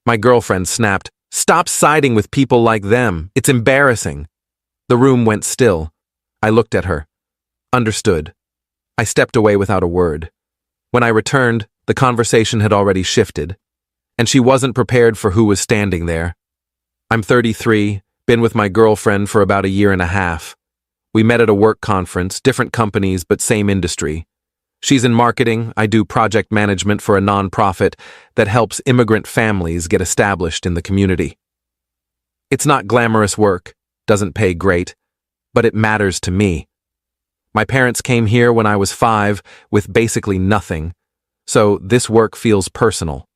My girlfriend snapped, "Stop siding with people like them. It's embarrassing." The room went still. I looked at her. Understood. I stepped away without a word. When I returned, the conversation had already shifted, and she wasn't prepared for who was standing there. I'm 33, been with my girlfriend for about a year and a half. We met at a work conference, different companies but same industry. She's in marketing, I do project management for a nonprofit that helps immigrant families get established in the community. It's not glamorous work, doesn't pay great, but it matters to me. My parents came here when I was 5 with basically nothing, so this work feels personal.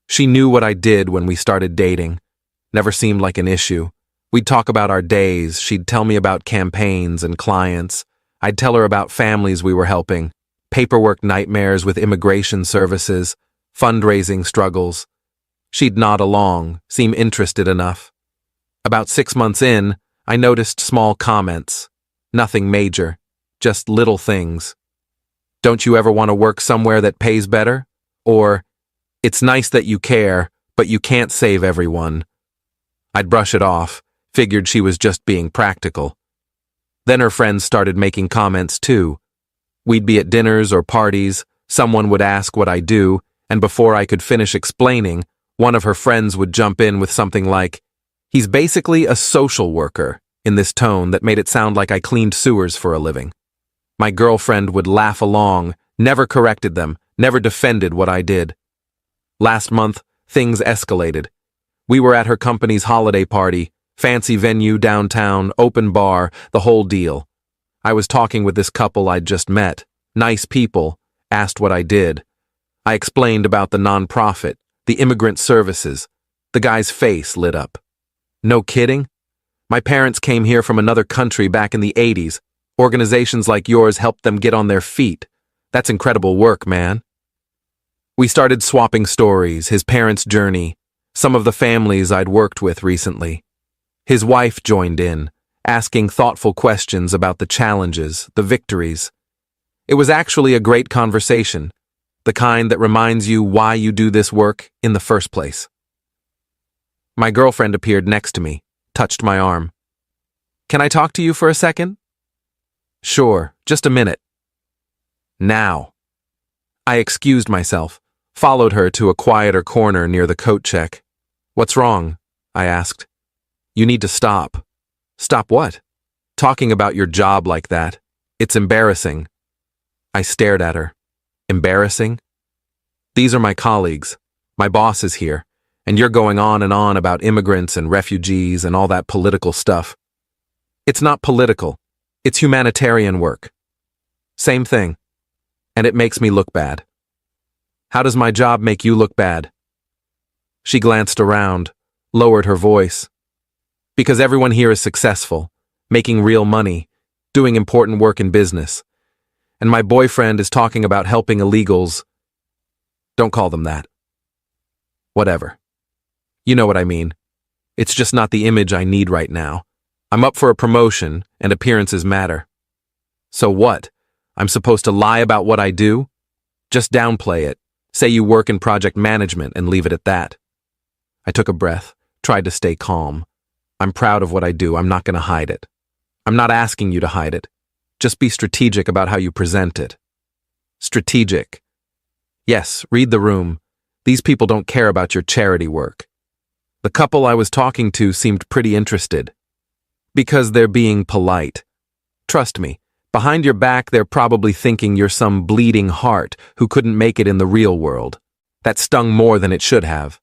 She knew what I did when we started dating. Never seemed like an issue. We'd talk about our days, she'd tell me about campaigns and clients. I'd tell her about families we were helping, paperwork nightmares with immigration services, fundraising struggles. She'd nod along, seem interested enough. About 6 months in, I noticed small comments. Nothing major, just little things. "Don't you ever want to work somewhere that pays better?" Or, "It's nice that you care, but you can't save everyone." I'd brush it off, figured she was just being practical. Then her friends started making comments too. We'd be at dinners or parties, someone would ask what I do, and before I could finish explaining, one of her friends would jump in with something like, "He's basically a social worker," in this tone that made it sound like I cleaned sewers for a living. My girlfriend would laugh along, never corrected them, never defended what I did. Last month, things escalated. We were at her company's holiday party, fancy venue downtown, open bar, the whole deal. I was talking with this couple I'd just met, nice people, asked what I did. I explained about the nonprofit, the immigrant services. The guy's face lit up. "No kidding? My parents came here from another country back in the 80s. Organizations like yours helped them get on their feet. That's incredible work, man." We started swapping stories, his parents' journey, some of the families I'd worked with recently. His wife joined in, asking thoughtful questions about the challenges, the victories. It was actually a great conversation, the kind that reminds you why you do this work in the first place. My girlfriend appeared next to me, touched my arm. "Can I talk to you for a second?" "Sure, just a minute." "Now." I excused myself, followed her to a quieter corner near the coat check. "What's wrong?" I asked. "You need to stop." "Stop what?" "Talking about your job like that. It's embarrassing." I stared at her. Embarrassing? These are my colleagues. My boss is here, and you're going on and on about immigrants and refugees and all that political stuff. It's not political. It's humanitarian work. Same thing. And it makes me look bad. How does my job make you look bad? She glanced around, lowered her voice. Because everyone here is successful, making real money, doing important work in business. And my boyfriend is talking about helping illegals. Don't call them that. Whatever. You know what I mean. It's just not the image I need right now. I'm up for a promotion, and appearances matter. So what? I'm supposed to lie about what I do? Just downplay it. Say you work in project management and leave it at that. I took a breath, tried to stay calm. I'm proud of what I do. I'm not going to hide it. I'm not asking you to hide it. Just be strategic about how you present it. Strategic. Yes, read the room. These people don't care about your charity work. The couple I was talking to seemed pretty interested. Because they're being polite. Trust me, behind your back they're probably thinking you're some bleeding heart who couldn't make it in the real world. That stung more than it should have.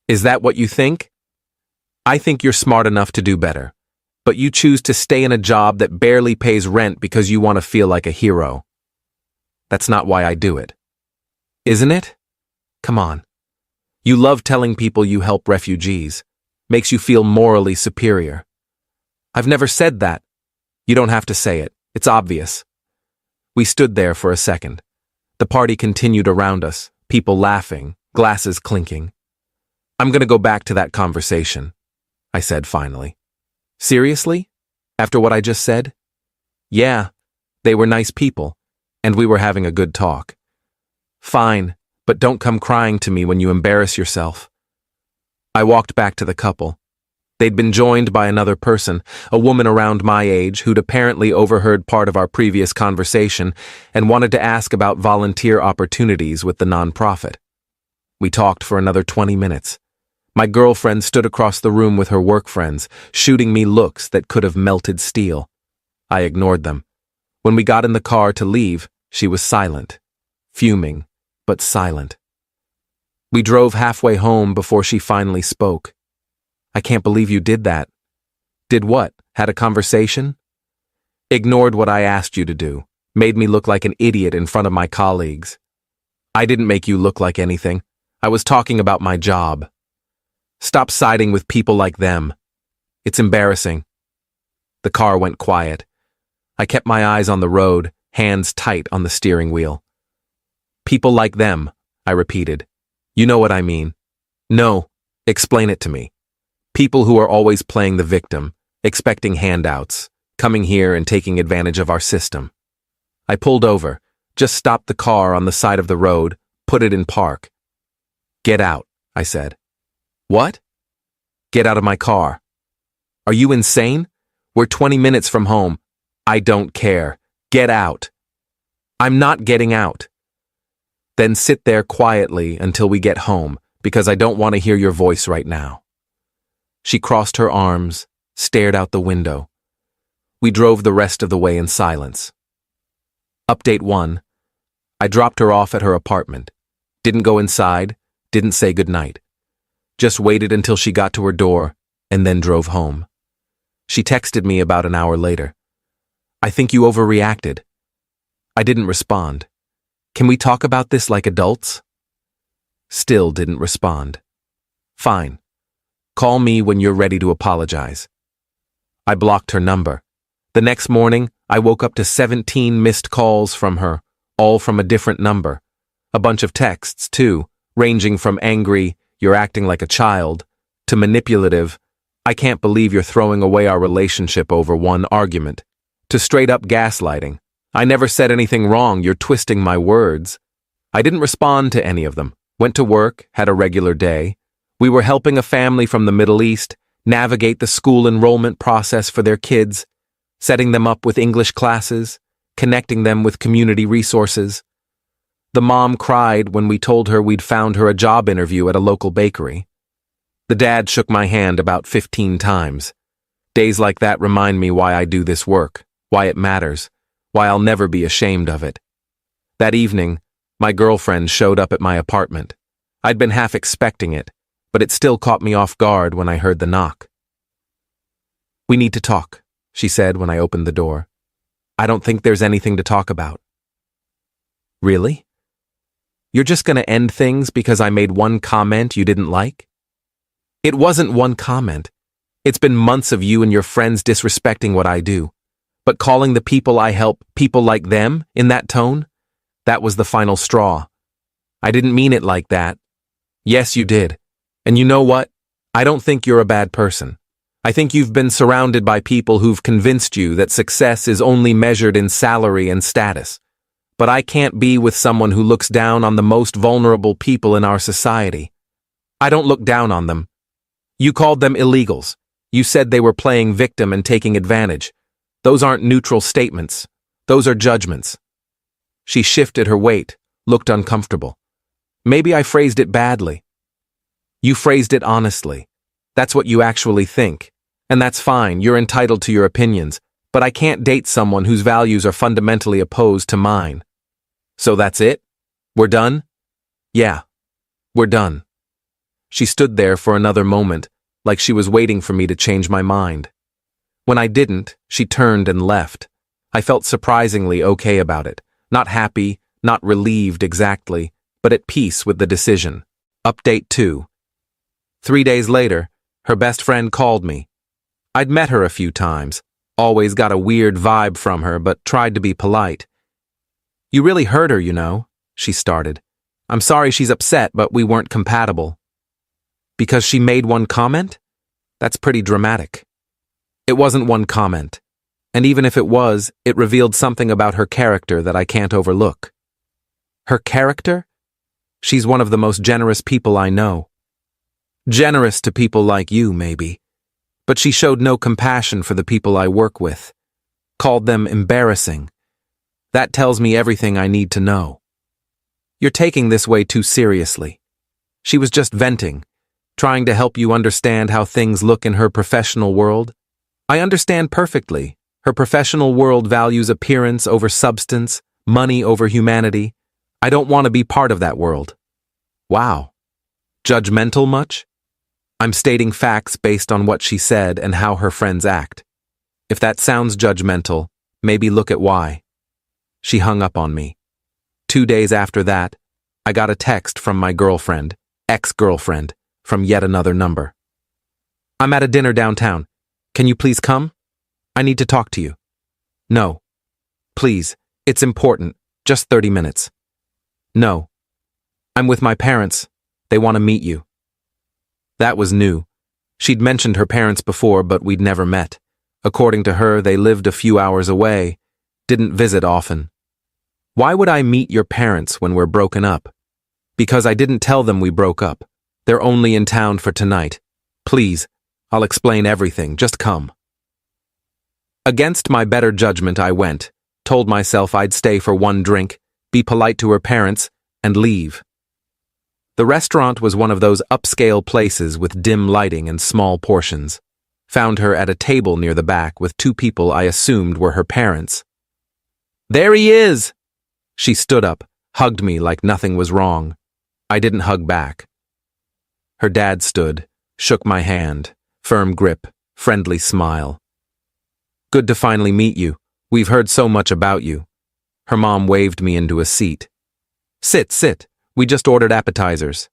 Is that what you think? I think you're smart enough to do better. But you choose to stay in a job that barely pays rent because you want to feel like a hero. That's not why I do it. Isn't it? Come on. You love telling people you help refugees. Makes you feel morally superior. I've never said that. You don't have to say it. It's obvious. We stood there for a second. The party continued around us, people laughing, glasses clinking. I'm going to go back to that conversation, I said finally. Seriously? After what I just said? Yeah, they were nice people, and we were having a good talk. Fine, but don't come crying to me when you embarrass yourself. I walked back to the couple. They'd been joined by another person, a woman around my age who'd apparently overheard part of our previous conversation and wanted to ask about volunteer opportunities with the nonprofit. We talked for another 20 minutes. My girlfriend stood across the room with her work friends, shooting me looks that could have melted steel. I ignored them. When we got in the car to leave, she was silent. Fuming, but silent. We drove halfway home before she finally spoke. I can't believe you did that. Did what? Had a conversation? Ignored what I asked you to do. Made me look like an idiot in front of my colleagues. I didn't make you look like anything. I was talking about my job. Stop siding with people like them. It's embarrassing. The car went quiet. I kept my eyes on the road, hands tight on the steering wheel. People like them, I repeated. You know what I mean. No, explain it to me. People who are always playing the victim, expecting handouts, coming here and taking advantage of our system. I pulled over, just stopped the car on the side of the road, put it in park. Get out, I said. What? Get out of my car. Are you insane? We're 20 minutes from home. I don't care. Get out. I'm not getting out. Then sit there quietly until we get home, because I don't want to hear your voice right now. She crossed her arms, stared out the window. We drove the rest of the way in silence. Update 1. I dropped her off at her apartment. Didn't go inside, didn't say goodnight. Just waited until she got to her door, and then drove home. She texted me about an hour later. I think you overreacted. I didn't respond. Can we talk about this like adults? Still didn't respond. Fine. Call me when you're ready to apologize. I blocked her number. The next morning, I woke up to 17 missed calls from her, all from a different number. A bunch of texts, too, ranging from angry, "You're acting like a child," to manipulative, "I can't believe you're throwing away our relationship over one argument," to straight-up gaslighting. "I never said anything wrong, you're twisting my words." I didn't respond to any of them. Went to work, had a regular day. We were helping a family from the Middle East navigate the school enrollment process for their kids, setting them up with English classes, connecting them with community resources. The mom cried when we told her we'd found her a job interview at a local bakery. The dad shook my hand about 15 times. Days like that remind me why I do this work, why it matters, why I'll never be ashamed of it. That evening, my girlfriend showed up at my apartment. I'd been half expecting it, but it still caught me off guard when I heard the knock. "We need to talk," she said when I opened the door. "I don't think there's anything to talk about." Really? You're just gonna end things because I made one comment you didn't like? It wasn't one comment. It's been months of you and your friends disrespecting what I do. But calling the people I help people like them in that tone? That was the final straw. I didn't mean it like that. Yes, you did. And you know what? I don't think you're a bad person. I think you've been surrounded by people who've convinced you that success is only measured in salary and status. But I can't be with someone who looks down on the most vulnerable people in our society. I don't look down on them. You called them illegals. You said they were playing victim and taking advantage. Those aren't neutral statements. Those are judgments. She shifted her weight, looked uncomfortable. Maybe I phrased it badly. You phrased it honestly. That's what you actually think. And that's fine, you're entitled to your opinions, but I can't date someone whose values are fundamentally opposed to mine. So that's it? We're done? Yeah, we're done. She stood there for another moment, like she was waiting for me to change my mind. When I didn't, she turned and left. I felt surprisingly okay about it. Not happy, not relieved exactly, but at peace with the decision. Update 2. 3 days later, her best friend called me. I'd met her a few times, always got a weird vibe from her, but tried to be polite. "You really hurt her, you know," she started. "I'm sorry she's upset, but we weren't compatible." Because she made one comment? That's pretty dramatic. It wasn't one comment. And even if it was, it revealed something about her character that I can't overlook. Her character? She's one of the most generous people I know. Generous to people like you, maybe. But she showed no compassion for the people I work with. Called them embarrassing. That tells me everything I need to know. You're taking this way too seriously. She was just venting, trying to help you understand how things look in her professional world. I understand perfectly. Her professional world values appearance over substance, money over humanity. I don't want to be part of that world. Wow. Judgmental much? I'm stating facts based on what she said and how her friends act. If that sounds judgmental, maybe look at why. She hung up on me. 2 days after that, I got a text from my girlfriend, ex-girlfriend, from yet another number. I'm at a dinner downtown. Can you please come? I need to talk to you. No. Please, it's important. Just 30 minutes. No. I'm with my parents. They want to meet you. That was new. She'd mentioned her parents before, but we'd never met. According to her, they lived a few hours away, didn't visit often. Why would I meet your parents when we're broken up? Because I didn't tell them we broke up. They're only in town for tonight. Please, I'll explain everything. Just come. Against my better judgment, I went, told myself I'd stay for one drink, be polite to her parents, and leave. The restaurant was one of those upscale places with dim lighting and small portions. Found her at a table near the back with 2 people I assumed were her parents. There he is! She stood up, hugged me like nothing was wrong. I didn't hug back. Her dad stood, shook my hand, firm grip, friendly smile. Good to finally meet you. We've heard so much about you. Her mom waved me into a seat. Sit. We just ordered appetizers.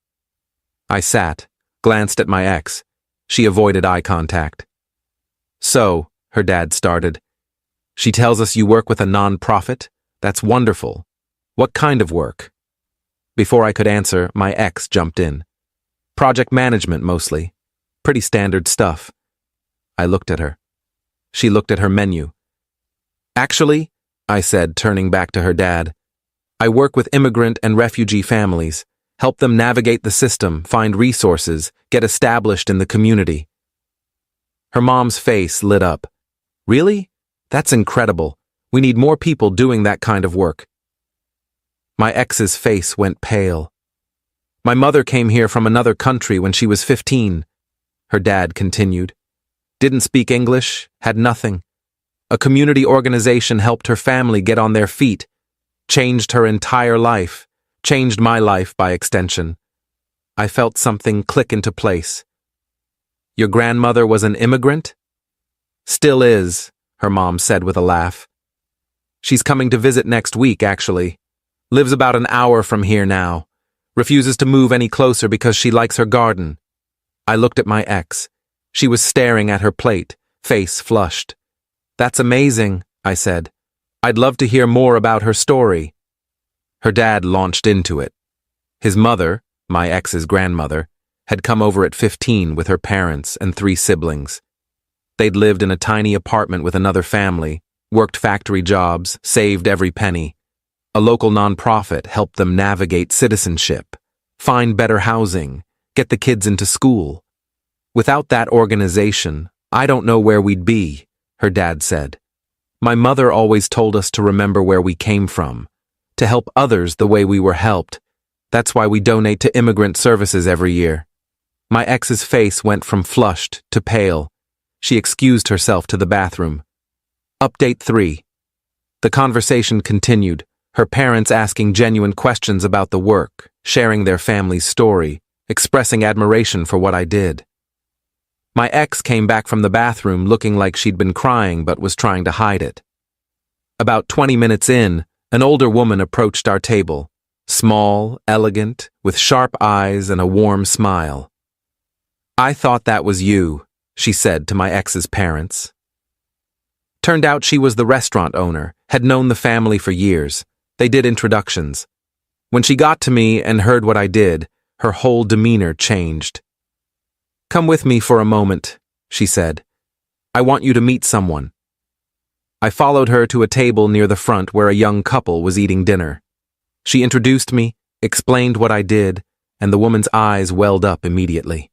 I sat, glanced at my ex. She avoided eye contact. So, her dad started. She tells us you work with a non-profit? That's wonderful. What kind of work? Before I could answer, my ex jumped in. Project management, mostly. Pretty standard stuff. I looked at her. She looked at her menu. Actually, I said, turning back to her dad, I work with immigrant and refugee families, help them navigate the system, find resources, get established in the community. Her mom's face lit up. Really? That's incredible. We need more people doing that kind of work. My ex's face went pale. My mother came here from another country when she was 15. Her dad continued. Didn't speak English, had nothing. A community organization helped her family get on their feet. Changed her entire life, changed my life by extension. I felt something click into place. Your grandmother was an immigrant? Still is, her mom said with a laugh. She's coming to visit next week, actually. Lives about an hour from here now. Refuses to move any closer because she likes her garden. I looked at my ex. She was staring at her plate, face flushed. That's amazing, I said. I'd love to hear more about her story. Her dad launched into it. His mother, my ex's grandmother, had come over at 15 with her parents and 3 siblings. They'd lived in a tiny apartment with another family, worked factory jobs, saved every penny. A local nonprofit helped them navigate citizenship, find better housing, get the kids into school. Without that organization, I don't know where we'd be, her dad said. My mother always told us to remember where we came from, to help others the way we were helped. That's why we donate to immigrant services every year. My ex's face went from flushed to pale. She excused herself to the bathroom. Update 3. The conversation continued, her parents asking genuine questions about the work, sharing their family's story, expressing admiration for what I did. My ex came back from the bathroom looking like she'd been crying but was trying to hide it. About 20 minutes in, an older woman approached our table, small, elegant, with sharp eyes and a warm smile. I thought that was you, she said to my ex's parents. Turned out she was the restaurant owner, had known the family for years. They did introductions. When she got to me and heard what I did, her whole demeanor changed. Come with me for a moment, she said. I want you to meet someone. I followed her to a table near the front where a young couple was eating dinner. She introduced me, explained what I did, and the woman's eyes welled up immediately.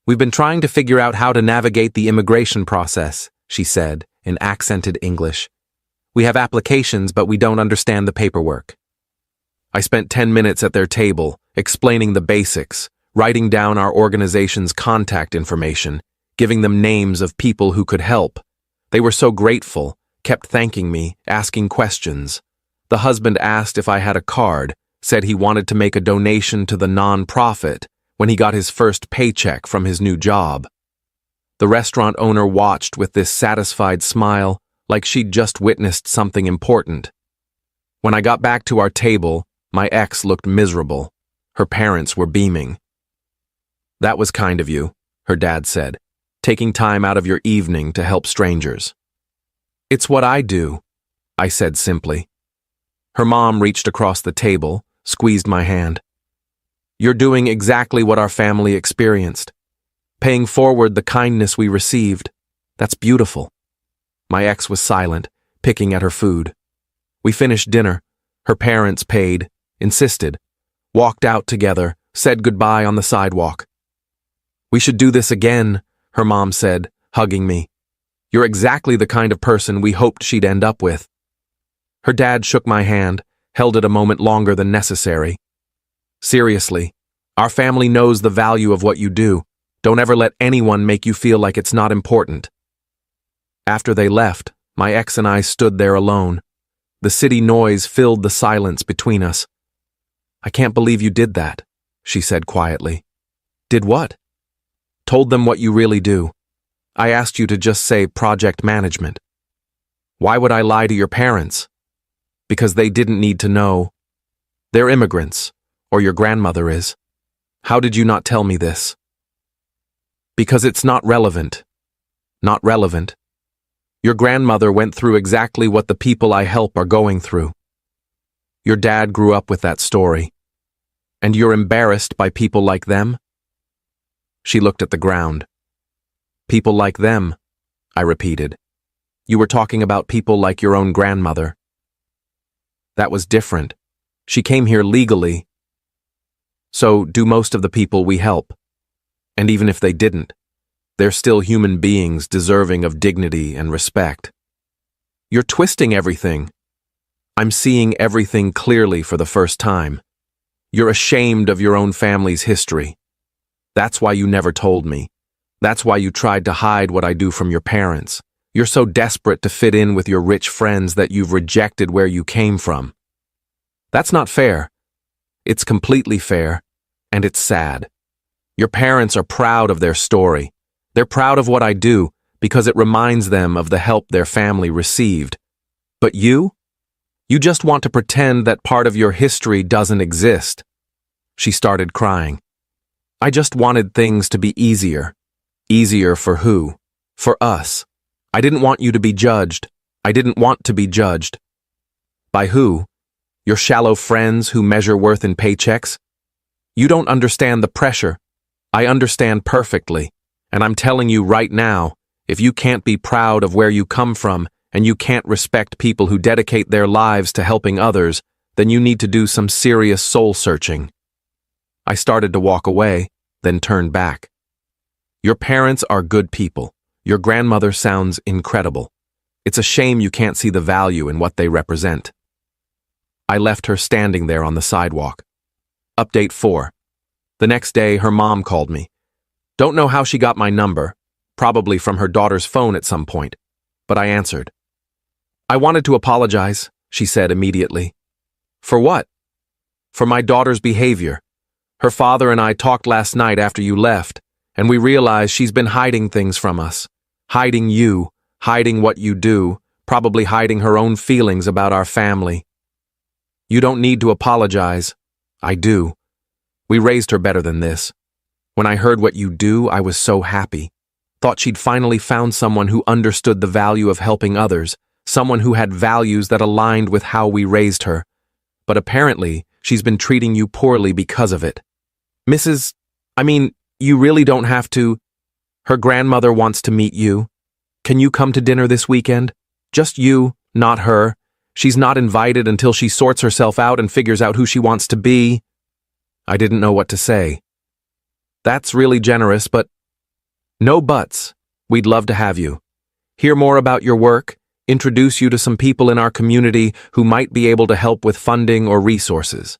We've been trying to figure out how to navigate the immigration process, she said, in accented English. We have applications, but we don't understand the paperwork. I spent 10 minutes at their table, explaining the basics, writing down our organization's contact information, giving them names of people who could help. They were so grateful, kept thanking me, asking questions. The husband asked if I had a card, said he wanted to make a donation to the non-profit when he got his first paycheck from his new job. The restaurant owner watched with this satisfied smile, like she'd just witnessed something important. When I got back to our table, my ex looked miserable. Her parents were beaming. That was kind of you, her dad said, taking time out of your evening to help strangers. It's what I do, I said simply. Her mom reached across the table, squeezed my hand. You're doing exactly what our family experienced, paying forward the kindness we received. That's beautiful. My ex was silent, picking at her food. We finished dinner. Her parents paid, insisted, walked out together, said goodbye on the sidewalk. We should do this again, her mom said, hugging me. You're exactly the kind of person we hoped she'd end up with. Her dad shook my hand, held it a moment longer than necessary. Seriously, our family knows the value of what you do. Don't ever let anyone make you feel like it's not important. After they left, my ex and I stood there alone. The city noise filled the silence between us. I can't believe you did that, she said quietly. Did what? Told them what you really do. I asked you to just say project management. Why would I lie to your parents? Because they didn't need to know. They're immigrants, or your grandmother is. How did you not tell me this? Because it's not relevant. Not relevant. Your grandmother went through exactly what the people I help are going through. Your dad grew up with that story. And you're embarrassed by people like them? She looked at the ground. People like them, I repeated. You were talking about people like your own grandmother. That was different. She came here legally. So do most of the people we help. And even if they didn't, they're still human beings deserving of dignity and respect. You're twisting everything. I'm seeing everything clearly for the first time. You're ashamed of your own family's history. That's why you never told me. That's why you tried to hide what I do from your parents. You're so desperate to fit in with your rich friends that you've rejected where you came from. That's not fair. It's completely fair, and it's sad. Your parents are proud of their story. They're proud of what I do because it reminds them of the help their family received. But you? You just want to pretend that part of your history doesn't exist. She started crying. I just wanted things to be easier. Easier for who? For us. I didn't want you to be judged. I didn't want to be judged. By who? Your shallow friends who measure worth in paychecks? You don't understand the pressure. I understand perfectly. And I'm telling you right now, if you can't be proud of where you come from and you can't respect people who dedicate their lives to helping others, then you need to do some serious soul-searching. I started to walk away, then turned back. Your parents are good people. Your grandmother sounds incredible. It's a shame you can't see the value in what they represent. I left her standing there on the sidewalk. Update 4. The next day, her mom called me. Don't know how she got my number, probably from her daughter's phone at some point, but I answered. I wanted to apologize, she said immediately. For what? For my daughter's behavior. Her father and I talked last night after you left, and we realized she's been hiding things from us. Hiding you, hiding what you do, probably hiding her own feelings about our family. You don't need to apologize. I do. We raised her better than this. When I heard what you do, I was so happy. Thought she'd finally found someone who understood the value of helping others, someone who had values that aligned with how we raised her. But apparently, she's been treating you poorly because of it. You really don't have to. Her grandmother wants to meet you. Can you come to dinner this weekend? Just you, not her. She's not invited until she sorts herself out and figures out who she wants to be. I didn't know what to say. That's really generous, but No buts. We'd love to have you. Hear more about your work, introduce you to some people in our community who might be able to help with funding or resources.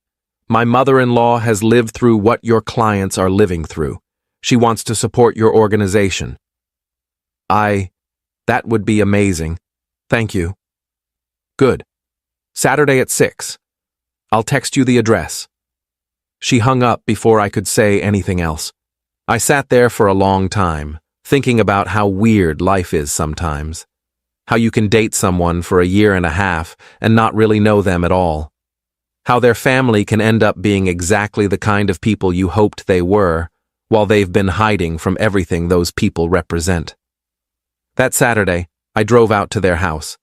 My mother-in-law has lived through what your clients are living through. She wants to support your organization. That would be amazing. Thank you. Good. Saturday at 6. I'll text you the address. She hung up before I could say anything else. I sat there for a long time, thinking about how weird life is sometimes. How you can date someone for a year and a half and not really know them at all. How their family can end up being exactly the kind of people you hoped they were, while they've been hiding from everything those people represent. That Saturday, I drove out to their house.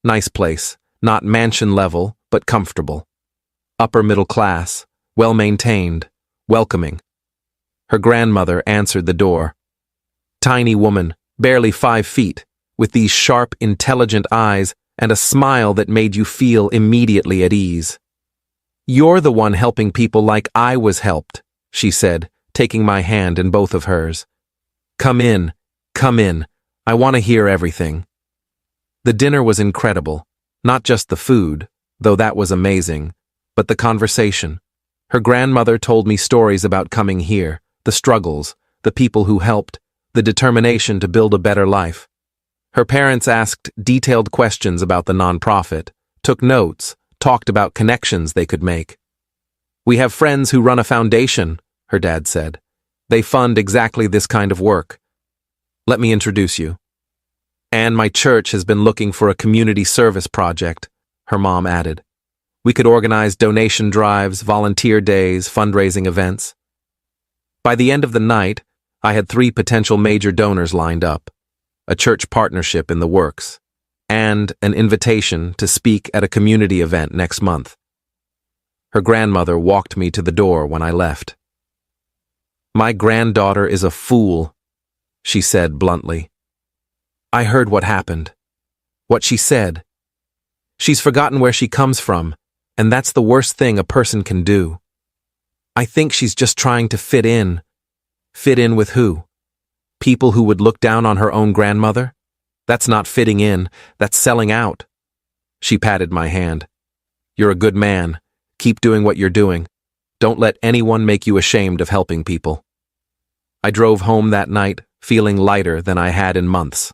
Nice place, not mansion level, but comfortable. Upper middle class, well-maintained, welcoming. Her grandmother answered the door. Tiny woman, barely 5 feet, with these sharp, intelligent eyes and a smile that made you feel immediately at ease. "You're the one helping people like I was helped," she said, taking my hand in both of hers. Come in. I want to hear everything." The dinner was incredible, not just the food, though that was amazing, but the conversation. Her grandmother told me stories about coming here, the struggles, the people who helped, the determination to build a better life. Her parents asked detailed questions about the nonprofit, took notes, talked about connections they could make. "We have friends who run a foundation," her dad said. "They fund exactly this kind of work. Let me introduce you. And my church has been looking for a community service project," her mom added. "We could organize donation drives, volunteer days, fundraising events." By the end of the night, I had 3 potential major donors lined up, a church partnership in the works, and an invitation to speak at a community event next month. Her grandmother walked me to the door when I left. "My granddaughter is a fool," she said bluntly. I heard what happened, what she said. She's forgotten where she comes from, and that's the worst thing a person can do. I think she's just trying to fit in. Fit in with who? People who would look down on her own grandmother? That's not fitting in, that's selling out." She patted my hand. "You're a good man. Keep doing what you're doing. Don't let anyone make you ashamed of helping people." I drove home that night, feeling lighter than I had in months.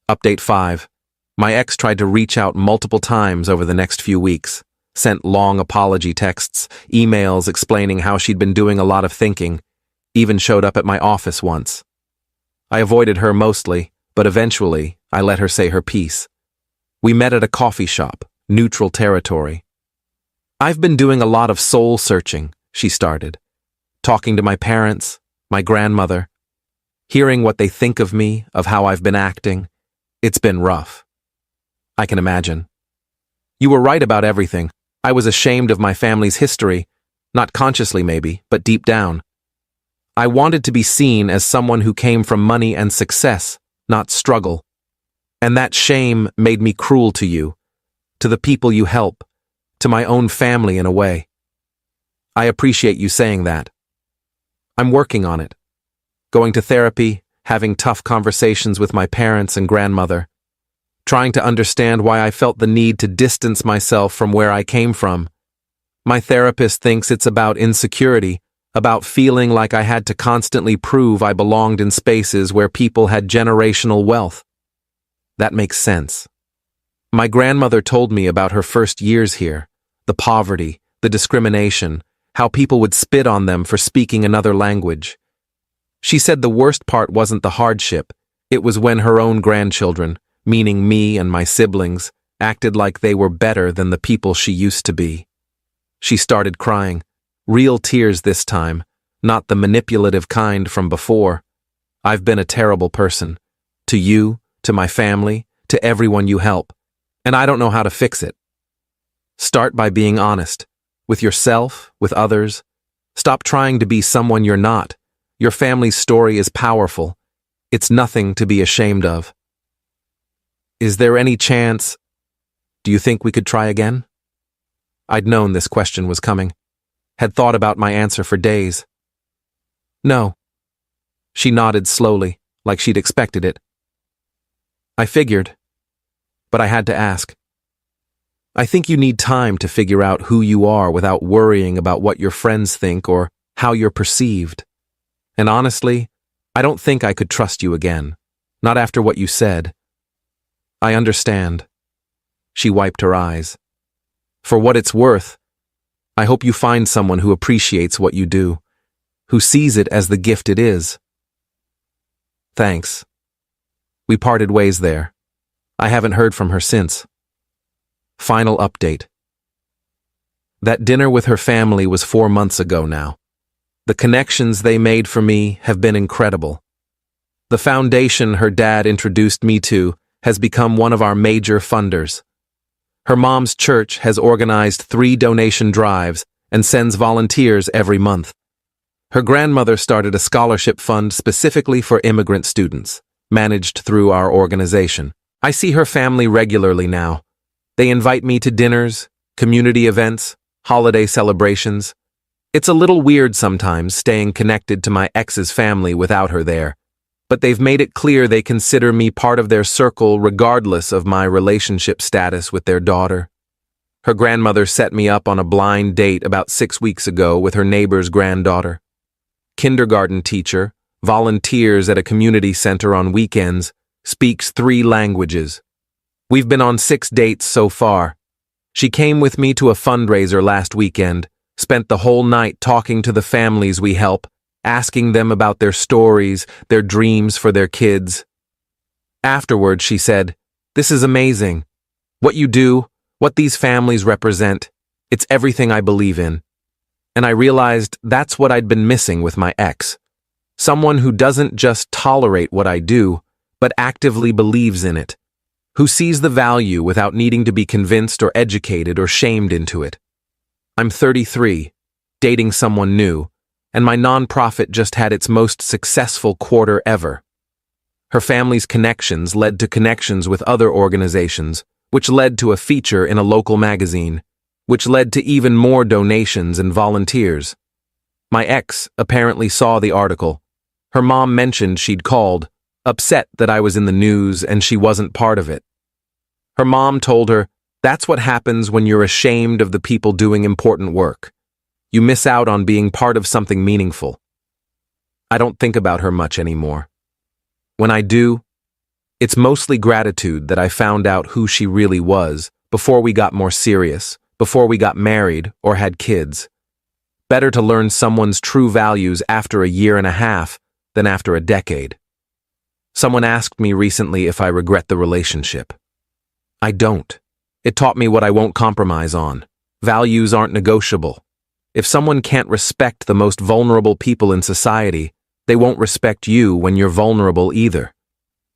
Update 5. My ex tried to reach out multiple times over the next few weeks, sent long apology texts, emails explaining how she'd been doing a lot of thinking, even showed up at my office once. I avoided her mostly, but eventually I let her say her piece. We met at a coffee shop, neutral territory. "I've been doing a lot of soul searching," she started, "talking to my parents, my grandmother, hearing what they think of me, of how I've been acting. It's been rough." I can imagine. "You were right about everything. I was ashamed of my family's history, not consciously maybe, but deep down. I wanted to be seen as someone who came from money and success, not struggle. And that shame made me cruel to you, to the people you help, to my own family in a way. I appreciate you saying that. I'm working on it. Going to therapy, having tough conversations with my parents and grandmother, trying to understand why I felt the need to distance myself from where I came from. My therapist thinks it's about insecurity, about feeling like I had to constantly prove I belonged in spaces where people had generational wealth. That makes sense. My grandmother told me about her first years here, the poverty, the discrimination, how people would spit on them for speaking another language. She said the worst part wasn't the hardship, it was when her own grandchildren, meaning me and my siblings, acted like they were better than the people she used to be. She started crying, real tears this time, not the manipulative kind from before. I've been a terrible person. To you, to my family, to everyone you help, and I don't know how to fix it. Start by being honest, with yourself, with others. Stop trying to be someone you're not. Your family's story is powerful. It's nothing to be ashamed of. Is there any chance? Do you think we could try again? I'd known this question was coming. Had thought about my answer for days. No. She nodded slowly, like she'd expected it. I figured, but I had to ask. I think you need time to figure out who you are without worrying about what your friends think or how you're perceived. And honestly, I don't think I could trust you again, not after what you said. I understand. She wiped her eyes. For what it's worth, I hope you find someone who appreciates what you do, who sees it as the gift it is. Thanks. We parted ways there. I haven't heard from her since. Final update. That dinner with her family was 4 months ago now. The connections they made for me have been incredible. The foundation her dad introduced me to has become one of our major funders. Her mom's church has organized 3 donation drives and sends volunteers every month. Her grandmother started a scholarship fund specifically for immigrant students, managed through our organization. I see her family regularly now. They invite me to dinners, community events, holiday celebrations. It's a little weird sometimes staying connected to my ex's family without her there, but they've made it clear they consider me part of their circle regardless of my relationship status with their daughter. Her grandmother set me up on a blind date about 6 weeks ago with her neighbor's granddaughter. Kindergarten teacher, volunteers at a community center on weekends, speaks 3 languages. We've been on 6 dates so far. She came with me to a fundraiser last weekend, spent the whole night talking to the families we help, asking them about their stories, their dreams for their kids. Afterwards, she said, "This is amazing. What you do, what these families represent, it's everything I believe in." And I realized that's what I'd been missing with my ex. Someone who doesn't just tolerate what I do, but actively believes in it. Who sees the value without needing to be convinced or educated or shamed into it. I'm 33, dating someone new, and my nonprofit just had its most successful quarter ever. Her family's connections led to connections with other organizations, which led to a feature in a local magazine, which led to even more donations and volunteers. My ex apparently saw the article. Her mom mentioned she'd called, upset that I was in the news and she wasn't part of it. Her mom told her, "That's what happens when you're ashamed of the people doing important work. You miss out on being part of something meaningful." I don't think about her much anymore. When I do, it's mostly gratitude that I found out who she really was before we got more serious, before we got married or had kids. Better to learn someone's true values after a year and a half than after a decade. Someone asked me recently if I regret the relationship. I don't. It taught me what I won't compromise on. Values aren't negotiable. If someone can't respect the most vulnerable people in society, they won't respect you when you're vulnerable either.